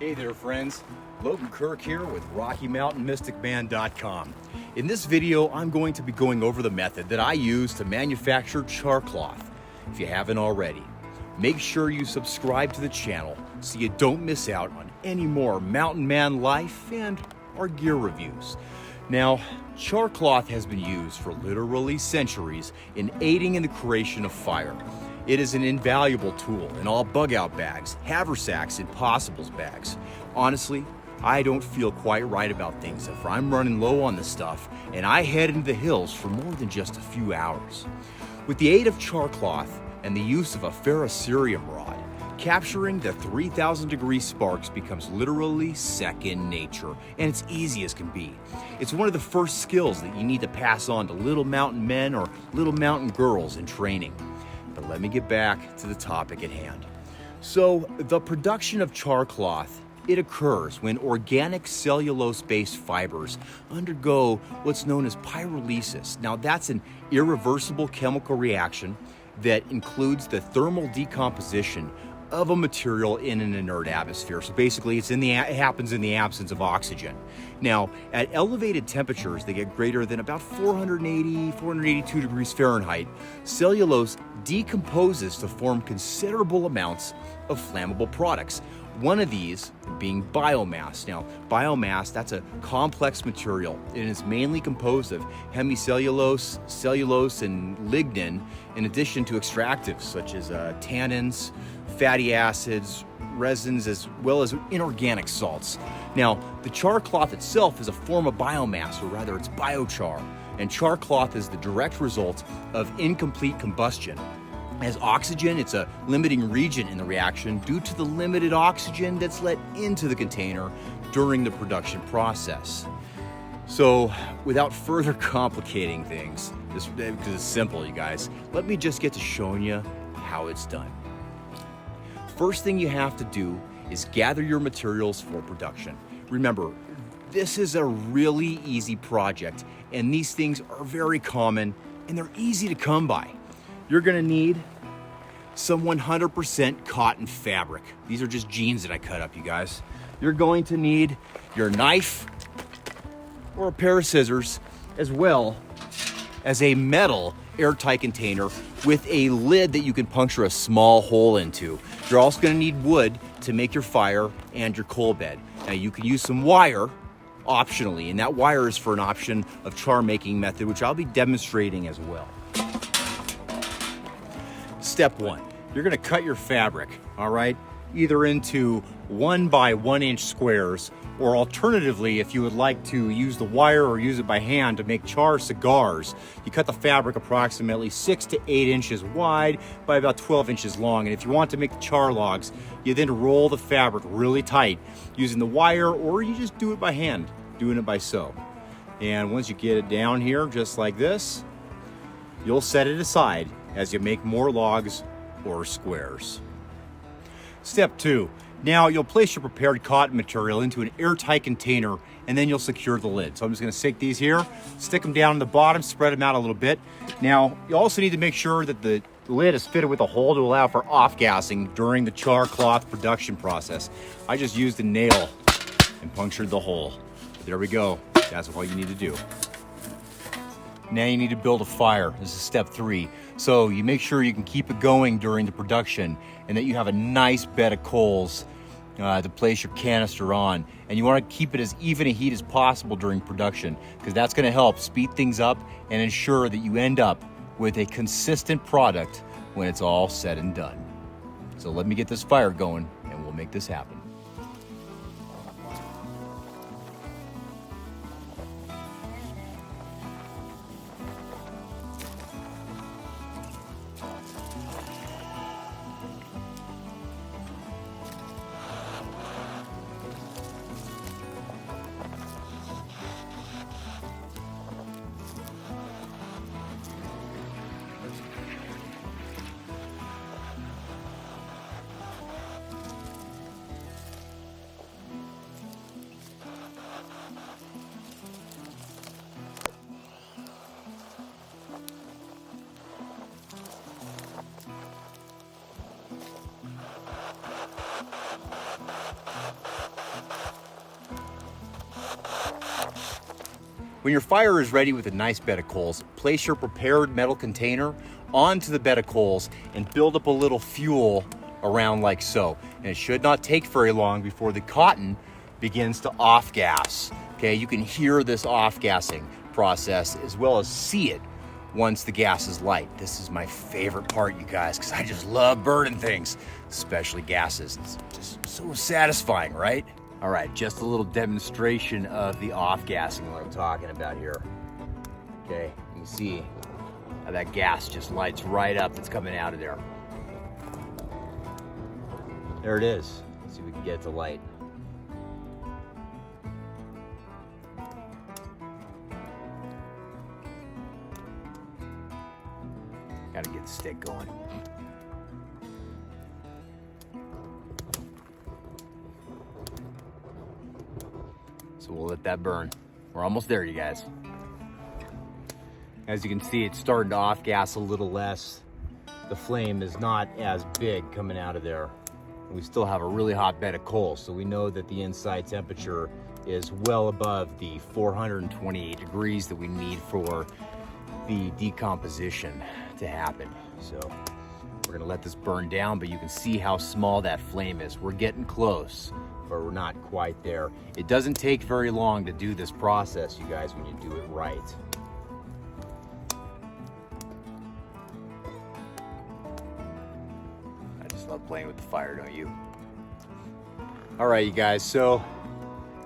Hey there friends, Logan Kirk here with RockyMountainMysticMan.com. In this video, I'm going to be going over the method that I use to manufacture char cloth. If you haven't already, make sure you subscribe to the channel so you don't miss out on any more mountain man life and our gear reviews. Now, char cloth has been used for literally centuries in aiding in the creation of fire. It is an invaluable tool in all bug-out bags, haversacks, and possibles bags. Honestly, I don't feel quite right about things if I'm running low on the stuff and I head into the hills for more than just a few hours. With the aid of char cloth and the use of a ferrocerium rod, capturing the 3,000 degree sparks becomes literally second nature, and it's easy as can be. It's one of the first skills that you need to pass on to little mountain men or little mountain girls in training. But let me get back to the topic at hand. So, the production of char cloth, it occurs when organic cellulose-based fibers undergo what's known as pyrolysis. Now, that's an irreversible chemical reaction that includes the thermal decomposition of a material in an inert atmosphere. So basically, it happens in the absence of oxygen. Now, at elevated temperatures, they get greater than about 482 degrees Fahrenheit, cellulose decomposes to form considerable amounts of flammable products. One of these being biomass. Now, biomass, that's a complex material. It is mainly composed of hemicellulose, cellulose, and lignin, in addition to extractives such as tannins, fatty acids, resins, as well as inorganic salts. Now, the char cloth itself is a form of biomass, or rather it's biochar, and char cloth is the direct result of incomplete combustion. As oxygen, it's a limiting region in the reaction due to the limited oxygen that's let into the container during the production process. So, without further complicating things, because it's simple, you guys, let me just get to showing you how it's done. First thing you have to do is gather your materials for production. Remember, this is a really easy project, and these things are very common and they're easy to come by. You're gonna need some 100% cotton fabric. These are just jeans that I cut up, you guys. You're going to need your knife or a pair of scissors, as well as a metal airtight container with a lid that you can puncture a small hole into. You're also going to need wood to make your fire and your coal bed. Now, you can use some wire optionally, and that wire is for an option of char making method, which I'll be demonstrating as well. Step one, you're going to cut your fabric, all right, either into 1 by 1 inch squares, or alternatively, if you would like to use the wire or use it by hand to make char cigars, you cut the fabric approximately 6 to 8 inches wide by about 12 inches long. And if you want to make the char logs, you then roll the fabric really tight using the wire, or you just do it by hand, doing it by sew. And once you get it down here, just like this, you'll set it aside as you make more logs or squares. Step two, now you'll place your prepared cotton material into an airtight container, and then you'll secure the lid. So I'm just gonna stick these here, stick them down on the bottom, spread them out a little bit. Now, you also need to make sure that the lid is fitted with a hole to allow for off-gassing during the char cloth production process. I just used a nail and punctured the hole. But there we go, that's all you need to do. Now you need to build a fire. This is step 3. So you make sure you can keep it going during the production, and that you have a nice bed of coals to place your canister on. And you want to keep it as even a heat as possible during production, because that's going to help speed things up and ensure that you end up with a consistent product when it's all said and done. So let me get this fire going and we'll make this happen. When your fire is ready with a nice bed of coals, place your prepared metal container onto the bed of coals and build up a little fuel around like so. And it should not take very long before the cotton begins to off-gas. Okay, you can hear this off-gassing process as well as see it once the gas is light. This is my favorite part, you guys, because I just love burning things, especially gases. It's just so satisfying, right? All right, just a little demonstration of the off-gassing what I'm talking about here. Okay, you can see how that gas just lights right up that's coming out of there. There it is. Let's see if we can get it to light. Gotta get the stick going. So we'll let that burn. We're almost there, you guys. As you can see, it's starting to off-gas a little less. The flame is not as big coming out of there. We still have a really hot bed of coals, so we know that the inside temperature is well above the 428 degrees that we need for the decomposition to happen. So we're gonna let this burn down, but you can see how small that flame is. We're getting close, but we're not quite there. It doesn't take very long to do this process, you guys, when you do it right. I just love playing with the fire, don't you? All right, you guys, so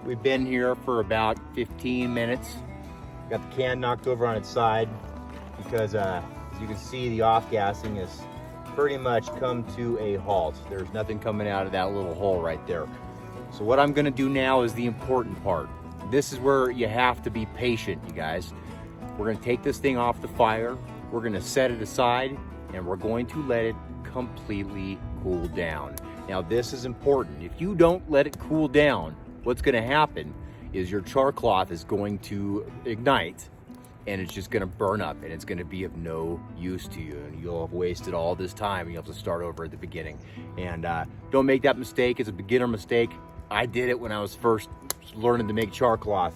we've been here for about 15 minutes. Got the can knocked over on its side because as you can see, the off-gassing has pretty much come to a halt. There's nothing coming out of that little hole right there. So what I'm gonna do now is the important part. This is where you have to be patient, you guys. We're gonna take this thing off the fire, we're gonna set it aside, and we're going to let it completely cool down. Now this is important. If you don't let it cool down, what's gonna happen is your char cloth is going to ignite and it's just gonna burn up and it's gonna be of no use to you, and you'll have wasted all this time and you'll have to start over at the beginning. And don't make that mistake. It's a beginner mistake. I did it when I was first learning to make char cloth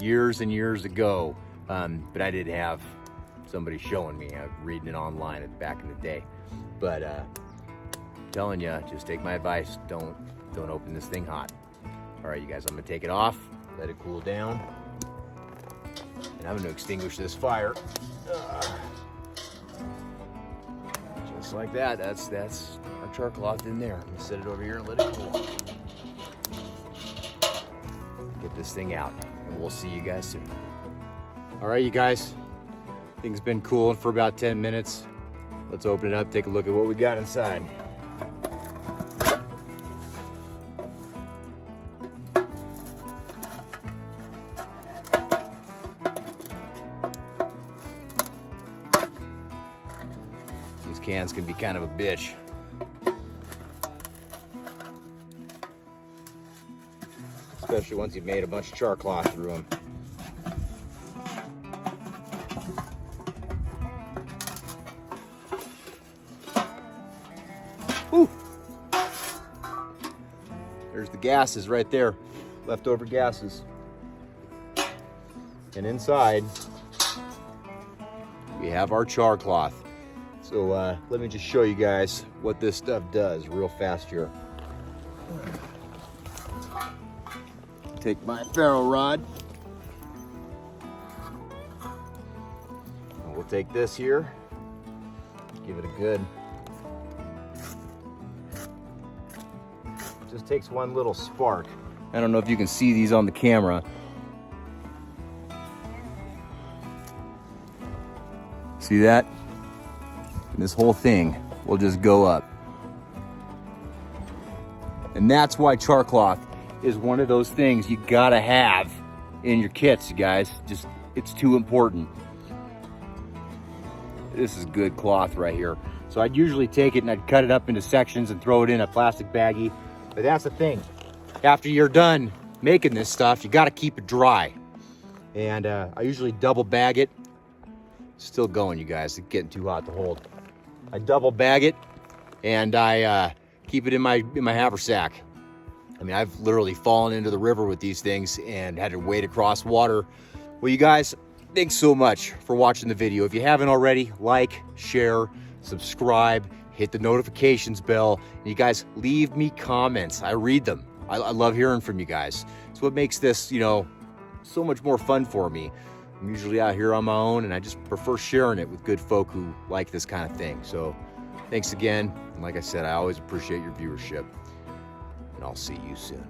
years and years ago, but I didn't have somebody showing me. I was reading it online back in the day. But I'm telling you, just take my advice. Don't open this thing hot. All right, you guys, I'm gonna take it off, let it cool down. And I'm gonna extinguish this fire. Just like that. That's our char cloth in there. I'm gonna set it over here and let it cool. Get this thing out, and we'll see you guys soon. All right, you guys. Thing's been cooling for about 10 minutes. Let's open it up, take a look at what we got inside. These cans can be kind of a bitch. Especially once you've made a bunch of char cloth through them. Whew. There's the gases right there, leftover gases. And inside, we have our char cloth. So let me just show you guys what this stuff does real fast here. Take my Ferro rod. And we'll take this here, give it a good. Just takes one little spark. I don't know if you can see these on the camera. See that? And this whole thing will just go up. And that's why char cloth is one of those things you gotta have in your kits, you guys. Just, it's too important. This is good cloth right here. So I'd usually take it and I'd cut it up into sections and throw it in a plastic baggie. But that's the thing. After you're done making this stuff, you gotta keep it dry. And I usually double bag it. Still going, you guys. It's getting too hot to hold. I double bag it and I keep it in my haversack. I mean, I've literally fallen into the river with these things and had to wade across water Well, you guys, thanks so much for watching the video. If you haven't already, like, share, subscribe, hit the notifications bell, and you guys leave me comments. I read them. I love hearing from you guys. It's what makes this, you know, so much more fun for me. I'm usually out here on my own, and I just prefer sharing it with good folk who like this kind of thing. So thanks again. And like I said, I always appreciate your viewership, and I'll see you soon.